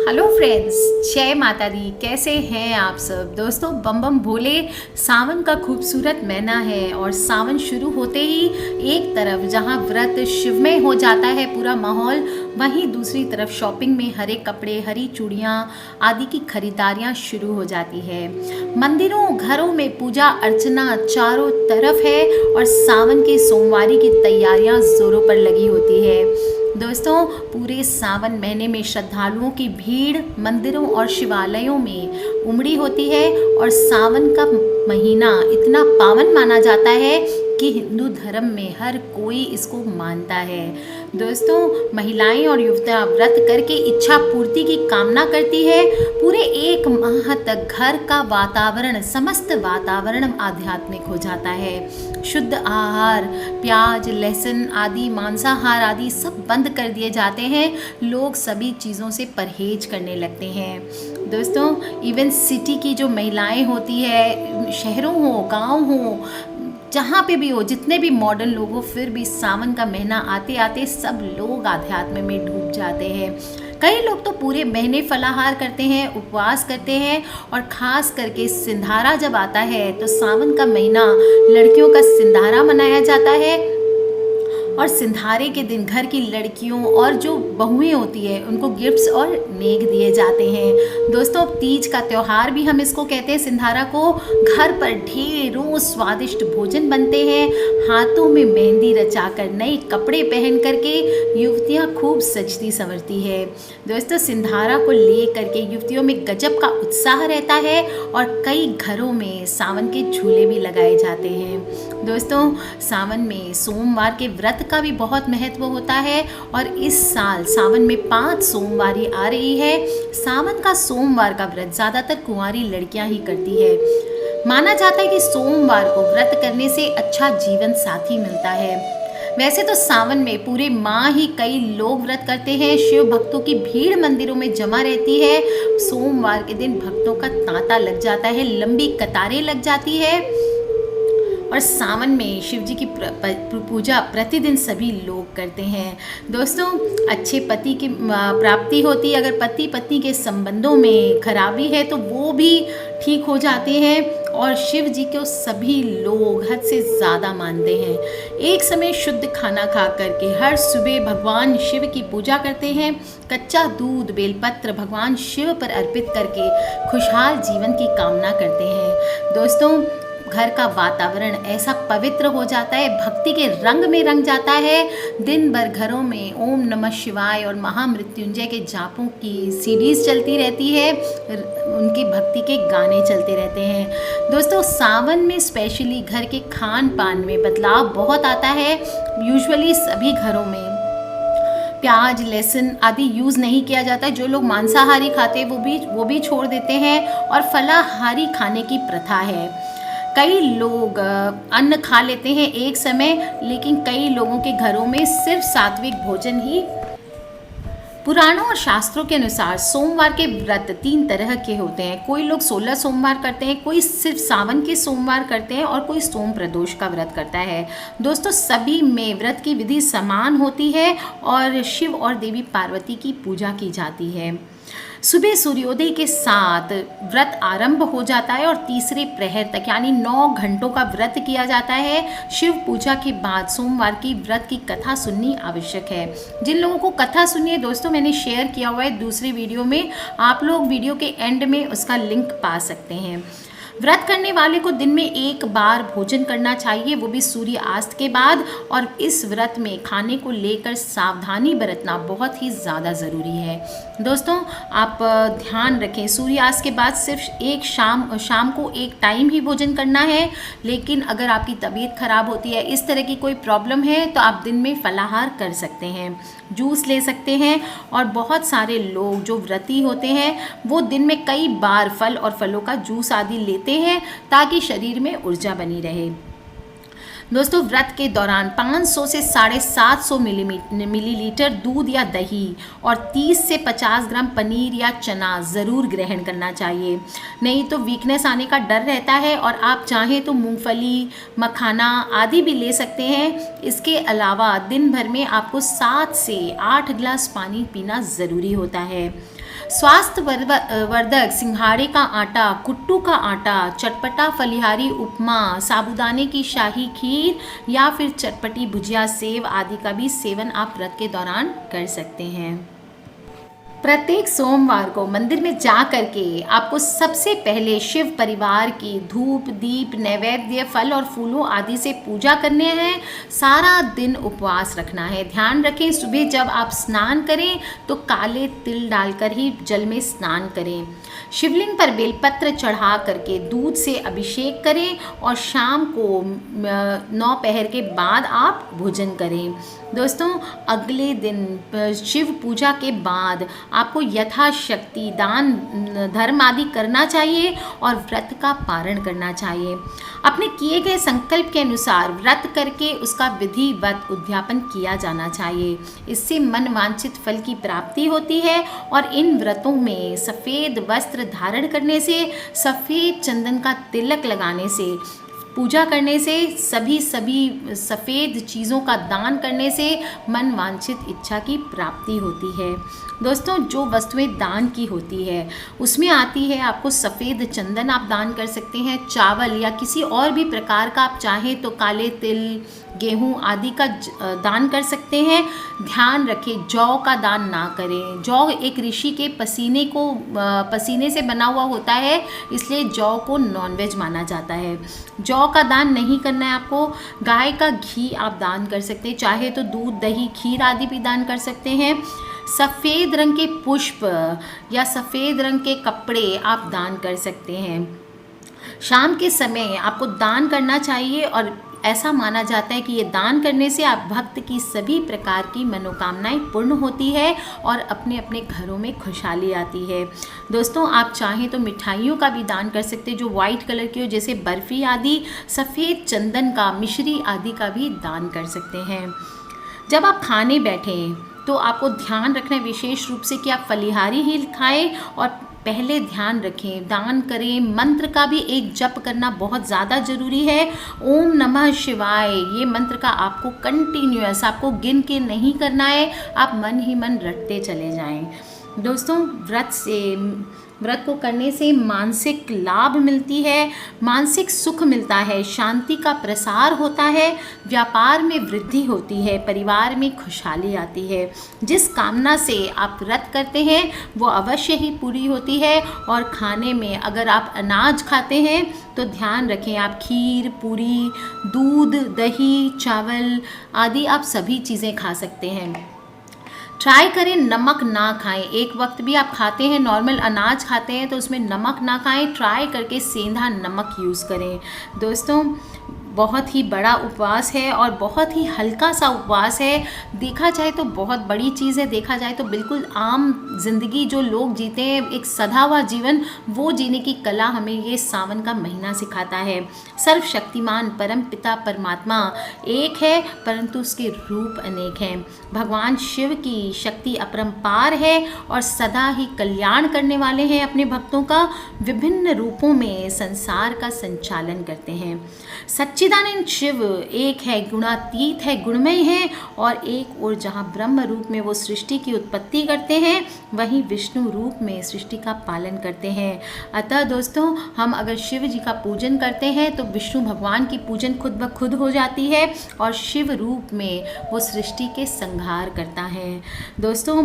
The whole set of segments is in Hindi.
हेलो फ्रेंड्स, जय माता दी। कैसे हैं आप सब दोस्तों? बम बम भोले। सावन का खूबसूरत महीना है और सावन शुरू होते ही एक तरफ जहां व्रत शिवमय हो जाता है पूरा माहौल, वहीं दूसरी तरफ शॉपिंग में हरे कपड़े, हरी चूड़ियाँ आदि की खरीदारियां शुरू हो जाती है। मंदिरों घरों में पूजा अर्चना चारों तरफ है और सावन के सोमवारी की तैयारियां जोरों पर लगी होती है। दोस्तों, पूरे सावन महीने में श्रद्धालुओं की भीड़ मंदिरों और शिवालयों में उमड़ी होती है और सावन का महीना इतना पावन माना जाता है कि हिंदू धर्म में हर कोई इसको मानता है। दोस्तों, महिलाएं और युवतियां व्रत करके इच्छा पूर्ति की कामना करती है। पूरे एक माह तक घर का वातावरण, समस्त वातावरण आध्यात्मिक हो जाता है। शुद्ध आहार, प्याज लहसुन आदि, मांसाहार आदि सब बंद कर दिए जाते हैं। लोग सभी चीज़ों से परहेज करने लगते हैं। दोस्तों, इवन सिटी की जो महिलाएं होती है, शहरों हो गांव हो, जहाँ पे भी हो, जितने भी मॉडर्न लोग हो, फिर भी सावन का महीना आते आते सब लोग आध्यात्म में डूब जाते हैं। कई लोग तो पूरे महीने फलाहार करते हैं, उपवास करते हैं और ख़ास करके सिंधारा जब आता है तो सावन का महीना लड़कियों का सिंधारा मनाया जाता है और सिंधारे के दिन घर की लड़कियों और जो बहुएं होती है उनको गिफ्ट्स और नेक दिए जाते हैं। दोस्तों, तीज का त्यौहार भी हम इसको कहते हैं, सिंधारा को। घर पर ढेरों स्वादिष्ट भोजन बनते हैं। हाथों में मेहंदी रचाकर, नए कपड़े पहन करके युवतियां खूब सजती संवरती है। दोस्तों, सिंधारा को ले करके युवतियों में गजब का उत्साह रहता है और कई घरों में सावन के झूले भी लगाए जाते हैं। दोस्तों, सावन में सोमवार के व्रत का भी बहुत महत्व होता है और इस साल सावन में 5 सोमवारी आ रही है। सावन का सोमवार का व्रत ज़्यादातर कुंवारी लड़कियां ही करती है। माना जाता है कि सोमवार को व्रत करने से अच्छा जीवन साथी मिलता है। वैसे तो सावन में पूरे माह ही कई लोग व्रत करते हैं। शिव भक्तों की भीड़ मंदिरों में जमा रहती है। सोमवार के दिन भक्तों का तांता लग जाता है, लंबी कतारें लग जाती है और सावन में शिव जी की पूजा प्रतिदिन सभी लोग करते हैं। दोस्तों, अच्छे पति की प्राप्ति होती है। अगर पति पत्नी के संबंधों में खराबी है तो वो भी ठीक हो जाते हैं और शिव जी को सभी लोग हद से ज़्यादा मानते हैं। एक समय शुद्ध खाना खा करके हर सुबह भगवान शिव की पूजा करते हैं। कच्चा दूध बेलपत्र भगवान शिव पर अर्पित करके खुशहाल जीवन की कामना करते हैं। दोस्तों, घर का वातावरण ऐसा पवित्र हो जाता है, भक्ति के रंग में रंग जाता है। दिन भर घरों में ओम नमः शिवाय और महामृत्युंजय के जापों की सीडीज चलती रहती है, उनकी भक्ति के गाने चलते रहते हैं। दोस्तों, सावन में स्पेशली घर के खान पान में बदलाव बहुत आता है। यूजुअली सभी घरों में प्याज लहसुन आदि यूज़ नहीं किया जाता है। जो लोग मांसाहारी खाते हैं वो भी छोड़ देते हैं और फलाहारी खाने की प्रथा है। कई लोग अन्न खा लेते हैं एक समय, लेकिन कई लोगों के घरों में सिर्फ सात्विक भोजन ही। पुराणों और शास्त्रों के अनुसार सोमवार के व्रत 3 तरह के होते हैं। कोई लोग 16 सोमवार करते हैं, कोई सिर्फ सावन के सोमवार करते हैं और कोई सोम प्रदोष का व्रत करता है। दोस्तों, सभी में व्रत की विधि समान होती है और शिव और देवी पार्वती की पूजा की जाती है। सुबह सूर्योदय के साथ व्रत आरंभ हो जाता है और तीसरे प्रहर तक यानी 9 घंटों का व्रत किया जाता है। शिव पूजा के बाद सोमवार की व्रत की कथा सुननी आवश्यक है। जिन लोगों को कथा सुननी है, दोस्तों मैंने शेयर किया हुआ है दूसरी वीडियो में, आप लोग वीडियो के एंड में उसका लिंक पा सकते हैं। व्रत करने वाले को दिन में एक बार भोजन करना चाहिए, वो भी सूर्यास्त के बाद। और इस व्रत में खाने को लेकर सावधानी बरतना बहुत ही ज़्यादा ज़रूरी है। दोस्तों, आप ध्यान रखें, सूर्यास्त के बाद सिर्फ एक शाम को एक टाइम ही भोजन करना है। लेकिन अगर आपकी तबीयत खराब होती है, इस तरह की कोई प्रॉब्लम है, तो आप दिन में फलाहार कर सकते हैं, जूस ले सकते हैं। और बहुत सारे लोग जो व्रती होते हैं वो दिन में कई बार फल और फलों का जूस आदि लेते हैं ताकि शरीर में ऊर्जा बनी रहे। दोस्तों, व्रत के दौरान 500 से 750 मिलीलीटर दूध या दही और 30 से 50 ग्राम पनीर या चना ज़रूर ग्रहण करना चाहिए, नहीं तो वीकनेस आने का डर रहता है। और आप चाहें तो मूंगफली, मखाना आदि भी ले सकते हैं। इसके अलावा दिन भर में आपको 7 से 8 गिलास पानी पीना ज़रूरी होता है। स्वास्थ्य वर्धक सिंघाड़े का आटा, कुट्टू का आटा, चटपटा फलिहारी उपमा, साबूदाने की शाही खीर या फिर चटपटी भुजिया, सेव आदि का भी सेवन आप व्रत के दौरान कर सकते हैं। प्रत्येक सोमवार को मंदिर में जा करके आपको सबसे पहले शिव परिवार की धूप दीप नैवेद्य फल और फूलों आदि से पूजा करने हैं। सारा दिन उपवास रखना है। ध्यान रखें, सुबह जब आप स्नान करें तो काले तिल डालकर ही जल में स्नान करें। शिवलिंग पर बेलपत्र चढ़ा करके दूध से अभिषेक करें और शाम को 9 पहर के बाद आप भोजन करें। दोस्तों, अगले दिन शिव पूजा के बाद आपको यथाशक्ति दान धर्म आदि करना चाहिए और व्रत का पारण करना चाहिए। अपने किए गए संकल्प के अनुसार व्रत करके उसका विधिवत उद्यापन किया जाना चाहिए। इससे मन वांछित फल की प्राप्ति होती है। और इन व्रतों में सफ़ेद वस्त्र धारण करने से, सफ़ेद चंदन का तिलक लगाने से, पूजा करने से, सभी सफ़ेद चीज़ों का दान करने से मन वांछित इच्छा की प्राप्ति होती है। दोस्तों, जो वस्तुएं दान की होती है उसमें आती है आपको सफ़ेद चंदन आप दान कर सकते हैं, चावल या किसी और भी प्रकार का आप चाहें तो काले तिल, गेहूं आदि का दान कर सकते हैं। ध्यान रखें, जौ का दान ना करें। जौ एक ऋषि के पसीने से बना हुआ होता है, इसलिए जौ को नॉनवेज माना जाता है। जौ का दान नहीं करना है आपको। गाय का घी आप दान कर सकते हैं, चाहे तो दूध दही खीर आदि भी दान कर सकते हैं। सफ़ेद रंग के पुष्प या सफ़ेद रंग के कपड़े आप दान कर सकते हैं। शाम के समय आपको दान करना चाहिए और ऐसा माना जाता है कि ये दान करने से आप भक्त की सभी प्रकार की मनोकामनाएं पूर्ण होती है और अपने अपने घरों में खुशहाली आती है। दोस्तों, आप चाहें तो मिठाइयों का भी दान कर सकते हैं जो वाइट कलर की हो, जैसे बर्फ़ी आदि। सफ़ेद चंदन का, मिश्री आदि का भी दान कर सकते हैं। जब आप खाने बैठें तो आपको ध्यान रखना है विशेष रूप से कि आप फलिहारी ही खाएं और पहले ध्यान रखें, दान करें। मंत्र का भी एक जप करना बहुत ज़्यादा ज़रूरी है। ओम नमः शिवाय, ये मंत्र का आपको कंटिन्यूअस, आपको गिन के नहीं करना है, आप मन ही मन रटते चले जाएं। दोस्तों, व्रत को करने से मानसिक लाभ मिलती है, मानसिक सुख मिलता है, शांति का प्रसार होता है, व्यापार में वृद्धि होती है, परिवार में खुशहाली आती है। जिस कामना से आप व्रत करते हैं वो अवश्य ही पूरी होती है। और खाने में अगर आप अनाज खाते हैं तो ध्यान रखें, आप खीर, पूरी, दूध, दही, चावल आदि आप सभी चीज़ें खा सकते हैं। ट्राई करें नमक ना खाएं। एक वक्त भी आप खाते हैं, नॉर्मल अनाज खाते हैं तो उसमें नमक ना खाएं। ट्राई करके सेंधा नमक यूज़ करें। दोस्तों, बहुत ही बड़ा उपवास है और बहुत ही हल्का सा उपवास है। देखा जाए तो बहुत बड़ी चीज़ है, देखा जाए तो बिल्कुल आम जिंदगी जो लोग जीते हैं, एक सधा हुआ जीवन, वो जीने की कला हमें ये सावन का महीना सिखाता है। सर्वशक्तिमान परम पिता परमात्मा एक है परंतु उसके रूप अनेक हैं। भगवान शिव की शक्ति अपरंपार है और सदा ही कल्याण करने वाले हैं। अपने भक्तों का विभिन्न रूपों में संसार का संचालन करते हैं। सच्चिदानंद शिव एक है, गुणातीत है, गुणमय है। और एक और जहाँ ब्रह्म रूप में वो सृष्टि की उत्पत्ति करते हैं, वहीं विष्णु रूप में सृष्टि का पालन करते हैं। अतः दोस्तों, हम अगर शिव जी का पूजन करते हैं तो विष्णु भगवान की पूजन खुद ब खुद हो जाती है और शिव रूप में वो सृष्टि के संहार करता है। दोस्तों,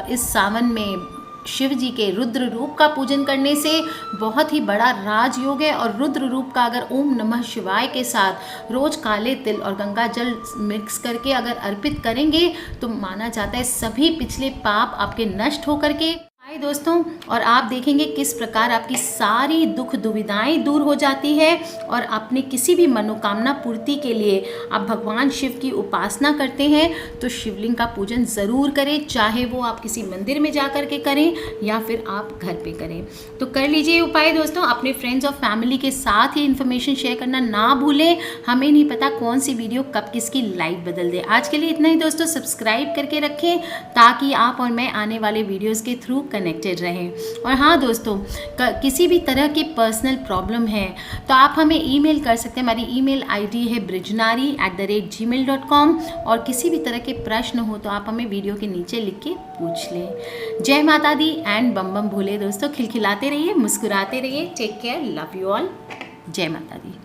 इस सावन में शिव जी के रुद्र रूप का पूजन करने से बहुत ही बड़ा राजयोग है। और रुद्र रूप का अगर ओम नमः शिवाय के साथ रोज काले तिल और गंगा जल मिक्स करके अगर अर्पित करेंगे तो माना जाता है सभी पिछले पाप आपके नष्ट होकर के आए दोस्तों। और आप देखेंगे किस प्रकार आपकी सारी दुख दुविधाएं दूर हो जाती है और अपने किसी भी मनोकामना पूर्ति के लिए आप भगवान शिव की उपासना करते हैं तो शिवलिंग का पूजन ज़रूर करें, चाहे वो आप किसी मंदिर में जा कर के करें या फिर आप घर पे करें। तो कर लीजिए उपाय दोस्तों। अपने फ्रेंड्स और फैमिली के साथ ही इन्फॉर्मेशन शेयर करना ना भूलें। हमें नहीं पता कौन सी वीडियो कब किसकी लाइफ बदल दे। आज के लिए इतना ही दोस्तों। सब्सक्राइब करके रखें ताकि आप और मैं आने वाले वीडियोज़ के थ्रू कनेक्ट कनेक्टेड रहें। और हाँ दोस्तों, किसी भी तरह की पर्सनल प्रॉब्लम है तो आप हमें ईमेल कर सकते हैं। हमारी ईमेल आईडी है brijnari@gmail.com। और किसी भी तरह के प्रश्न हो तो आप हमें वीडियो के नीचे लिख के पूछ लें। जय माता दी एंड बम बम भोले। दोस्तों खिलखिलाते रहिए, मुस्कुराते रहिए। Take care, love you all. जय माता दी।